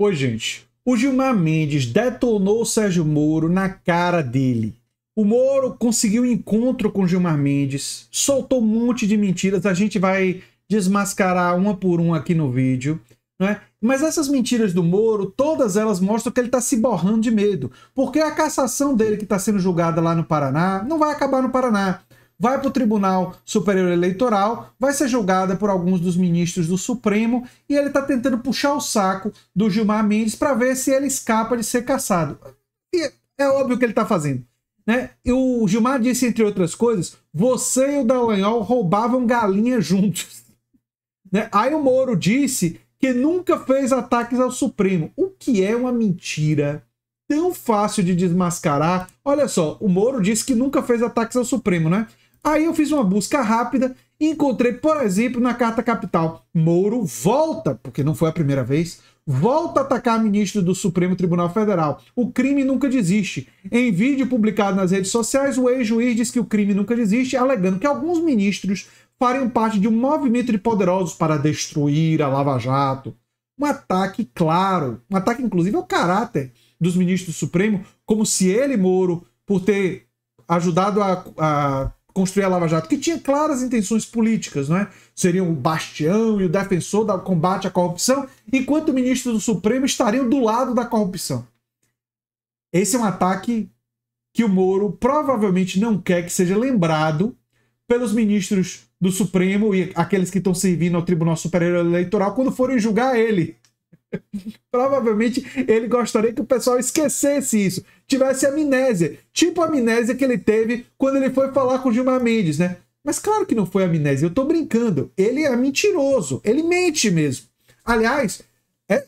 Oi, gente. O Gilmar Mendes detonou o Sérgio Moro na cara dele. O Moro conseguiu um encontro com o Gilmar Mendes, soltou um monte de mentiras, a gente vai desmascarar uma por uma aqui no vídeo, né? Mas essas mentiras do Moro, todas elas mostram que ele está se borrando de medo, porque a cassação dele que está sendo julgada lá no Paraná não vai acabar no Paraná. Vai para o Tribunal Superior Eleitoral, vai ser julgada por alguns dos ministros do Supremo e ele está tentando puxar o saco do Gilmar Mendes para ver se ele escapa de ser cassado. E é óbvio que ele está fazendo, né? E o Gilmar disse, entre outras coisas, você e o Dallagnol roubavam galinha juntos. Né? Aí o Moro disse que nunca fez ataques ao Supremo, o que é uma mentira tão fácil de desmascarar. Olha só, o Moro disse que nunca fez ataques ao Supremo, né? Aí eu fiz uma busca rápida e encontrei, por exemplo, na Carta Capital. Moro volta, porque não foi a primeira vez, volta a atacar ministro do Supremo Tribunal Federal. O crime nunca desiste. Em vídeo publicado nas redes sociais, o ex-juiz diz que o crime nunca desiste, alegando que alguns ministros fariam parte de um movimento de poderosos para destruir a Lava Jato. Um ataque claro, um ataque inclusive ao caráter dos ministros do Supremo, como se ele, Moro, por ter ajudado a construir a Lava Jato, que tinha claras intenções políticas, não é? Seria o bastião e o defensor do combate à corrupção, enquanto ministros do Supremo estariam do lado da corrupção. Esse é um ataque que o Moro provavelmente não quer que seja lembrado pelos ministros do Supremo e aqueles que estão servindo ao Tribunal Superior Eleitoral quando forem julgar ele. Provavelmente ele gostaria que o pessoal esquecesse isso, tivesse amnésia, tipo a amnésia que ele teve quando ele foi falar com o Gilmar Mendes, né? Mas claro que não foi amnésia, eu tô brincando. Ele é mentiroso, ele mente mesmo. Aliás,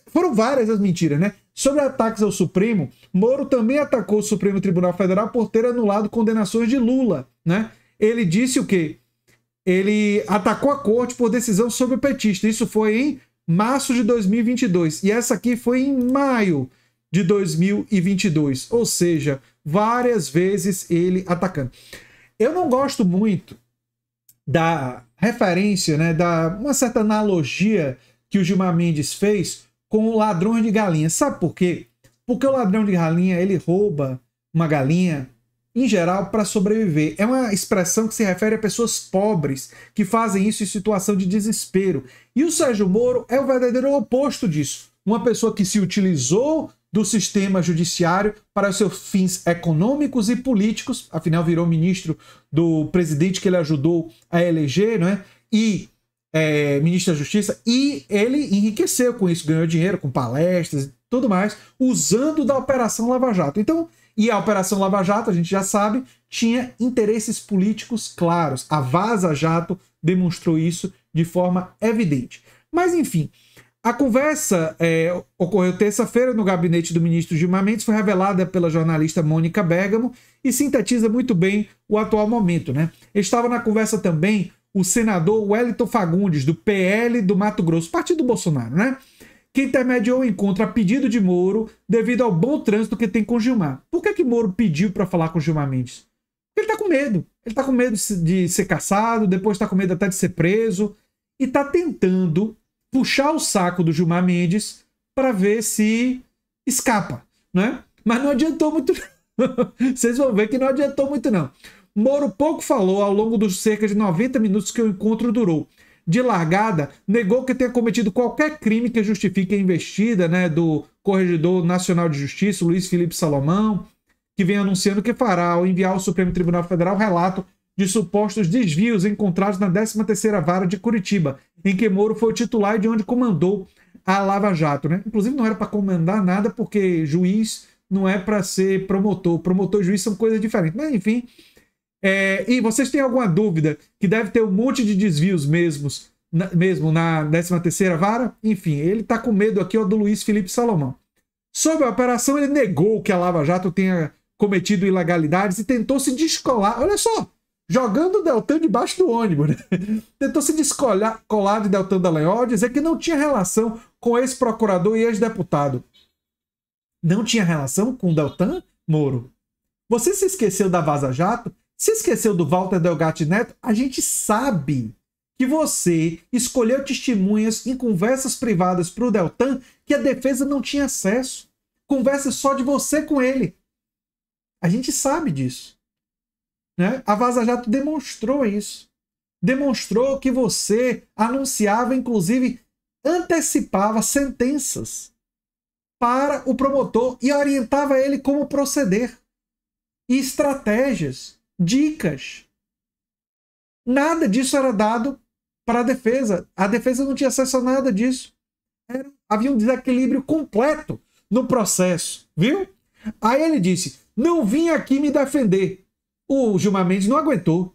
foram várias as mentiras, né? Sobre ataques ao Supremo, Moro também atacou o Supremo Tribunal Federal por ter anulado condenações de Lula, né? Ele disse o quê? Ele atacou a corte por decisão sobre o petista. Isso foi em março de 2022. E essa aqui foi em maio de 2022. Ou seja, várias vezes ele atacando. Eu não gosto muito da referência, né, da uma certa analogia que o Gilmar Mendes fez com o ladrão de galinha. Sabe por quê? Porque o ladrão de galinha, ele rouba uma galinha, em geral, para sobreviver. É uma expressão que se refere a pessoas pobres que fazem isso em situação de desespero. E o Sérgio Moro é o verdadeiro oposto disso. Uma pessoa que se utilizou do sistema judiciário para os seus fins econômicos e políticos, afinal virou ministro do presidente que ele ajudou a eleger, não é? E ministro da Justiça, e ele enriqueceu com isso, ganhou dinheiro com palestras e tudo mais, usando da Operação Lava Jato. Então, e a Operação Lava Jato, a gente já sabe, tinha interesses políticos claros. A Vaza Jato demonstrou isso de forma evidente. Mas, enfim, a conversa ocorreu terça-feira no gabinete do ministro Gilmar Mendes, foi revelada pela jornalista Mônica Bergamo e sintetiza muito bem o atual momento, né? Estava na conversa também o senador Wellington Fagundes, do PL do Mato Grosso, partido do Bolsonaro, né? Que intermediou o encontro a pedido de Moro devido ao bom trânsito que tem com Gilmar. Por que Moro pediu para falar com Gilmar Mendes? Ele tá com medo. Ele tá com medo de ser cassado, depois tá com medo até de ser preso e tá tentando puxar o saco do Gilmar Mendes para ver se escapa, né? Mas não adiantou muito não. Vocês vão ver que não adiantou muito não. Moro pouco falou ao longo dos cerca de 90 minutos que o encontro durou. De largada, negou que tenha cometido qualquer crime que justifique a investida, né, do Corregedor Nacional de Justiça, Luiz Felipe Salomão, que vem anunciando que fará ao enviar ao Supremo Tribunal Federal relato de supostos desvios encontrados na 13ª Vara de Curitiba, em que Moro foi o titular e de onde comandou a Lava Jato, né? Inclusive não era para comandar nada, porque juiz não é para ser promotor. Promotor e juiz são coisas diferentes. Mas enfim... e vocês têm alguma dúvida que deve ter um monte de desvios mesmo na 13ª Vara? Enfim, ele está com medo aqui do Luiz Felipe Salomão. Sobre a operação, ele negou que a Lava Jato tenha cometido ilegalidades e tentou se descolar. Olha só, jogando o Deltan debaixo do ônibus, né? Tentou se descolar de Deltan Dallagnol, dizer que não tinha relação com ex-procurador e ex-deputado. Não tinha relação com o Deltan, Moro? Você se esqueceu da Vaza Jato? Se esqueceu do Walter Delgatti Neto? A gente sabe que você escolheu testemunhas em conversas privadas para o Deltan que a defesa não tinha acesso. Conversa só de você com ele. A gente sabe disso. Né? A Vaza Jato demonstrou isso. Demonstrou que você anunciava, inclusive, antecipava sentenças para o promotor e orientava ele como proceder. E estratégias, dicas. Nada disso era dado para a defesa. A defesa não tinha acesso a nada disso. Havia um desequilíbrio completo no processo, viu? Aí ele disse, não vim aqui me defender. O Gilmar Mendes não aguentou.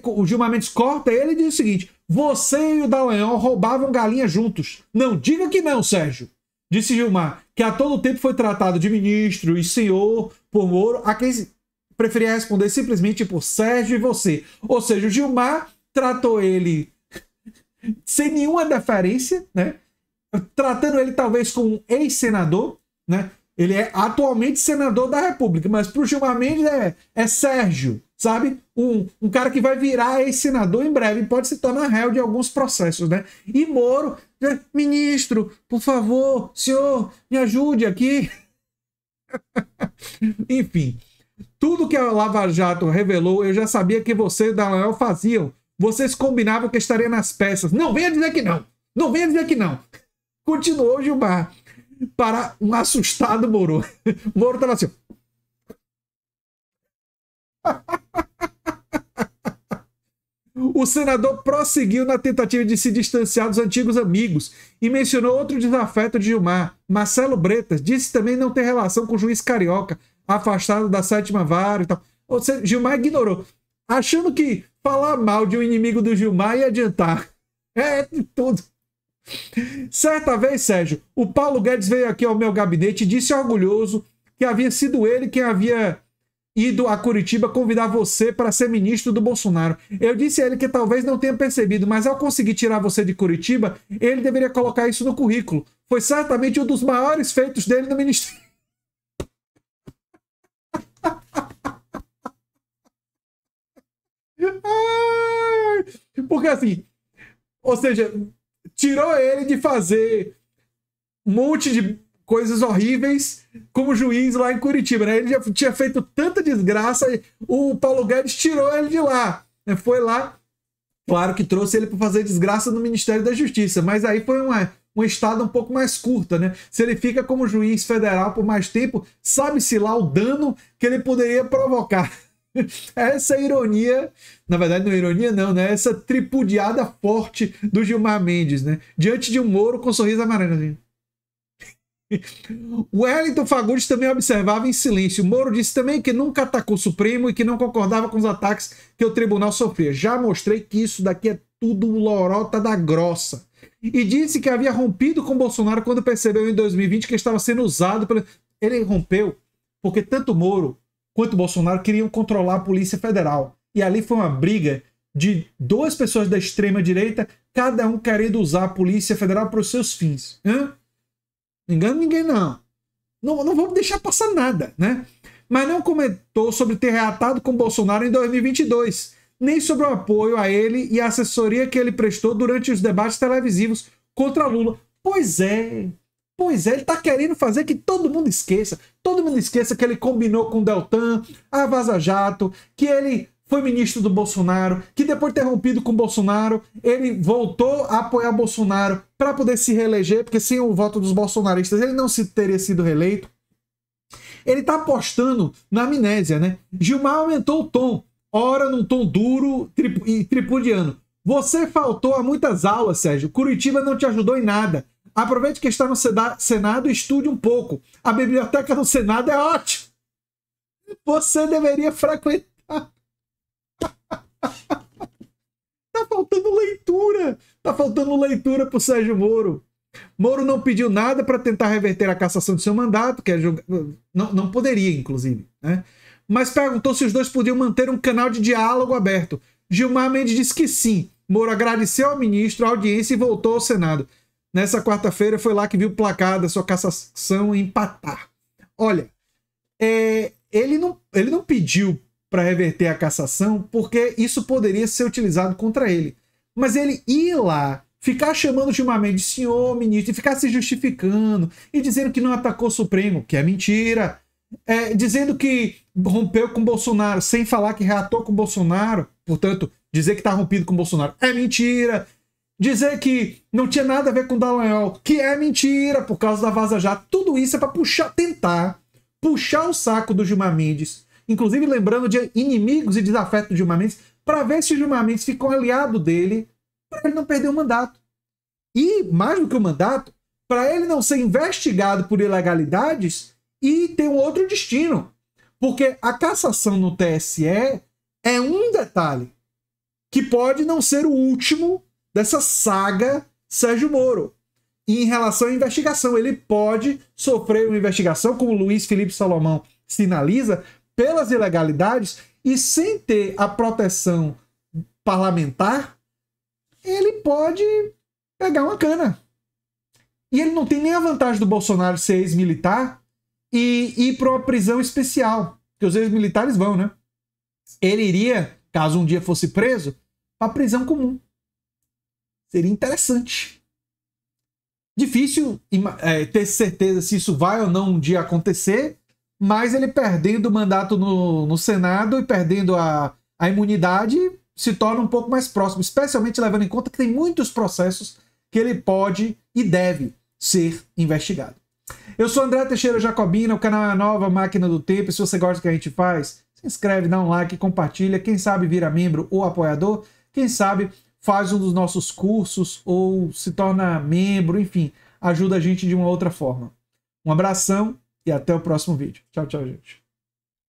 O Gilmar Mendes corta ele e diz o seguinte, você e o Dallagnol roubavam galinha juntos. Não, diga que não, Sérgio. Disse Gilmar, que a todo tempo foi tratado de ministro e senhor por Moro, a quem preferia responder simplesmente por Sérgio e você. Ou seja, o Gilmar tratou ele sem nenhuma deferência, né? Tratando ele talvez como um ex-senador, né? Ele é atualmente senador da República, mas para o Gilmar Mendes é Sérgio, sabe? Um cara que vai virar ex-senador em breve, pode se tornar réu de alguns processos, né? E Moro, ministro, por favor, senhor, me ajude aqui. Enfim, tudo que a Lava Jato revelou, eu já sabia que você e o Dallagnol faziam. Vocês combinavam que estaria nas peças. Não venha dizer que não. Não venha dizer que não. Continuou Gilmar. Para um assustado Moro. Moro estava assim. O senador prosseguiu na tentativa de se distanciar dos antigos amigos e mencionou outro desafeto de Gilmar. Marcelo Bretas disse também não ter relação com o juiz carioca, afastado da 7ª Vara e tal. Ou seja, Gilmar ignorou, achando que falar mal de um inimigo do Gilmar ia adiantar. É tudo. Certa vez, Sérgio, o Paulo Guedes veio aqui ao meu gabinete e disse orgulhoso que havia sido ele quem havia ido a Curitiba convidar você para ser ministro do Bolsonaro. Eu disse a ele que talvez não tenha percebido, mas ao conseguir tirar você de Curitiba, ele deveria colocar isso no currículo. Foi certamente um dos maiores feitos dele no ministério. Porque assim, ou seja, tirou ele de fazer um monte de coisas horríveis como juiz lá em Curitiba, né? Ele já tinha feito tanta desgraça, o Paulo Guedes tirou ele de lá. Foi lá, claro que trouxe ele para fazer desgraça no Ministério da Justiça, mas aí foi uma estada um pouco mais curta, né? Se ele fica como juiz federal por mais tempo, sabe-se lá o dano que ele poderia provocar. Essa ironia, na verdade não é ironia não, né? Essa tripudiada forte do Gilmar Mendes, né? Diante de um Moro com um sorriso amarelo. Assim. O Wellington Fagundes também observava em silêncio. Moro disse também que nunca atacou o Supremo e que não concordava com os ataques que o tribunal sofria. Já mostrei que isso daqui é tudo lorota da grossa. E disse que havia rompido com Bolsonaro quando percebeu em 2020 que estava sendo usado pelo... Ele rompeu porque tanto Moro quanto Bolsonaro queriam controlar a Polícia Federal. E ali foi uma briga de duas pessoas da extrema-direita, cada um querendo usar a Polícia Federal para os seus fins. Não engano ninguém, não. Não vamos deixar passar nada, né? Mas não comentou sobre ter reatado com Bolsonaro em 2022, nem sobre o apoio a ele e a assessoria que ele prestou durante os debates televisivos contra Lula. Pois é, ele tá querendo fazer que todo mundo esqueça que ele combinou com o Deltan, a Vaza Jato, que ele foi ministro do Bolsonaro, que depois de ter rompido com o Bolsonaro, ele voltou a apoiar Bolsonaro para poder se reeleger, porque sem o voto dos bolsonaristas ele não teria sido reeleito. Ele tá apostando na amnésia, né? Gilmar aumentou o tom, ora num tom duro e tripudiano. Você faltou a muitas aulas, Sérgio. Curitiba não te ajudou em nada. Aproveite que está no Senado e estude um pouco. A biblioteca do Senado é ótima. Você deveria frequentar. Tá faltando leitura. Tá faltando leitura pro Sérgio Moro. Moro não pediu nada para tentar reverter a cassação de seu mandato, que é não poderia, inclusive, né? Mas perguntou se os dois podiam manter um canal de diálogo aberto. Gilmar Mendes disse que sim. Moro agradeceu ao ministro a audiência e voltou ao Senado. Nessa quarta-feira foi lá que viu o placar da sua cassação empatar. Olha, ele não pediu para reverter a cassação porque isso poderia ser utilizado contra ele. Mas ele ir lá, ficar chamando Gilmar Mendes de senhor ministro, e ficar se justificando, e dizendo que não atacou o Supremo, que é mentira, dizendo que rompeu com Bolsonaro, sem falar que reatou com Bolsonaro, portanto, dizer que está rompido com Bolsonaro é mentira, dizer que não tinha nada a ver com Dallagnol, que é mentira por causa da Vaza Jato, tudo isso é para tentar puxar o saco do Gilmar Mendes, inclusive lembrando de inimigos e desafetos do Gilmar Mendes, para ver se o Gilmar Mendes ficou aliado dele, para ele não perder o mandato. E, mais do que o mandato, para ele não ser investigado por ilegalidades e ter um outro destino. Porque a cassação no TSE é um detalhe que pode não ser o último dessa saga Sérgio Moro. E em relação à investigação, ele pode sofrer uma investigação, como o Luiz Felipe Salomão sinaliza, pelas ilegalidades, e sem ter a proteção parlamentar, ele pode pegar uma cana. E ele não tem nem a vantagem do Bolsonaro ser ex-militar e ir para uma prisão especial, que os ex-militares vão, né? Ele iria, caso um dia fosse preso, para prisão comum. Seria interessante. Difícil ter certeza se isso vai ou não um dia acontecer, mas ele perdendo o mandato no Senado e perdendo a imunidade, se torna um pouco mais próximo, especialmente levando em conta que tem muitos processos que ele pode e deve ser investigado. Eu sou André Teixeira Jacobina, o canal é a Nova Máquina do Tempo, e se você gosta do que a gente faz, se inscreve, dá um like, compartilha, quem sabe vira membro ou apoiador, quem sabe faz um dos nossos cursos ou se torna membro, enfim, ajuda a gente de uma outra forma. Um abração e até o próximo vídeo. Tchau, tchau, gente.